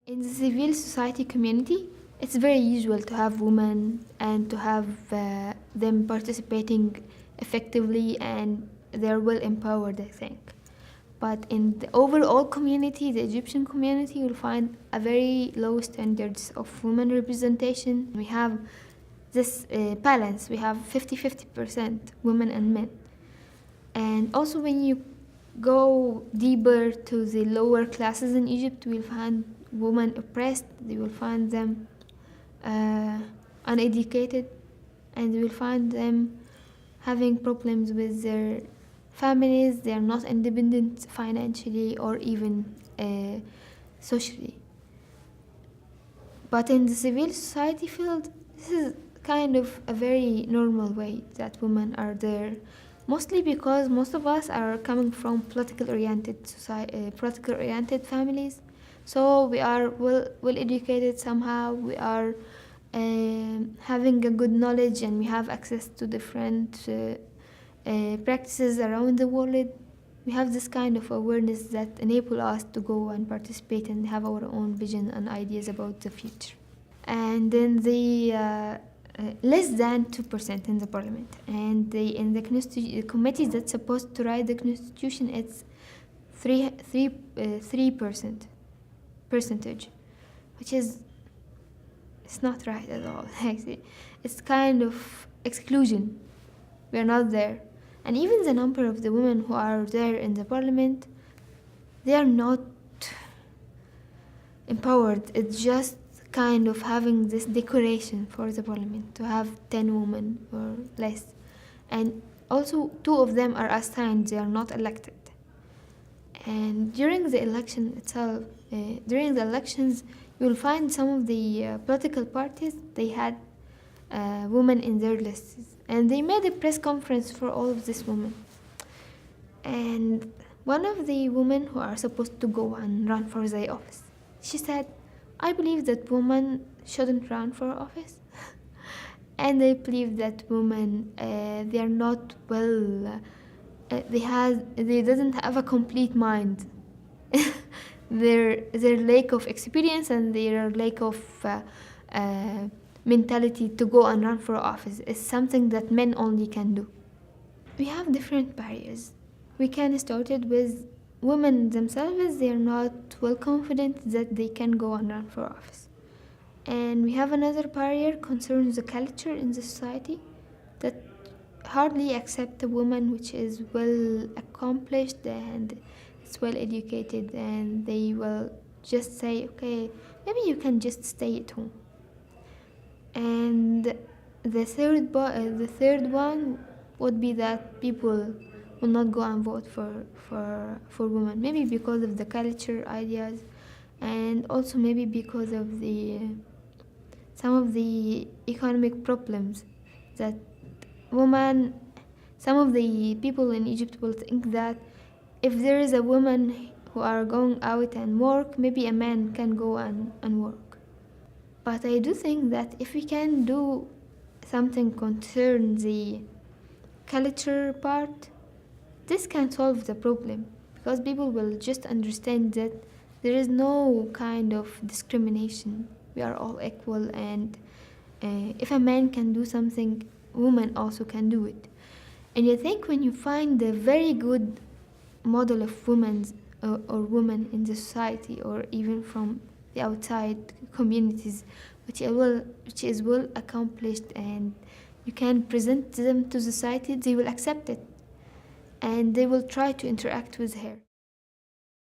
In the civil society community, it's very usual to have women and to have them participating effectively, and they're well empowered, I think. But in the overall community, the Egyptian community, you'll find a very low standards of women representation. We have this balance. We have 50-50% women and men. And also when you go deeper to the lower classes in Egypt, we'll find women oppressed, you will find them uneducated, and you will find them having problems with their families. They are not independent financially or even socially. But in the civil society field, this is kind of a very normal way that women are there, mostly because most of us are coming from political oriented families. So we are well educated somehow. We are having a good knowledge, and we have access to different practices around the world. We have this kind of awareness that enable us to go and participate and have our own vision and ideas about the future. And then the less than 2% in the parliament, and in the committee that's supposed to write the constitution, it's 3% percentage, which is, it's not right at all. It's kind of exclusion. We're not there. And even the number of the women who are there in the parliament, they are not empowered. It's just kind of having this decoration for the parliament to have 10 women or less. And also 2 of them are assigned, they are not elected. And during the election itself, during the elections, you will find some of the political parties, they had women in their lists, and they made a press conference for all of these women. And one of the women who are supposed to go and run for the office, she said, I believe that women shouldn't run for office. And I believe that women, they are not well, they doesn't have a complete mind. their lack of experience and their lack of mentality to go and run for office is something that men only can do. We have different barriers. We can start it with women themselves. They are not well confident that they can go and run for office. And we have another barrier concerns the culture in the society that hardly accept a woman which is well accomplished and is well educated, and they will just say, okay, maybe you can just stay at home. And the third one would be that people will not go and vote for women, maybe because of the culture ideas, and also maybe because of some of the economic problems that some of the people in Egypt will think that if there is a woman who are going out and work, maybe a man can go and work. But I do think that if we can do something concern the culture part, this can solve the problem, because people will just understand that there is no kind of discrimination. We are all equal, and if a man can do something, women also can do it. And I think when you find a very good model of women or women in the society, or even from the outside communities, which is well accomplished, and you can present them to society, they will accept it, and they will try to interact with her.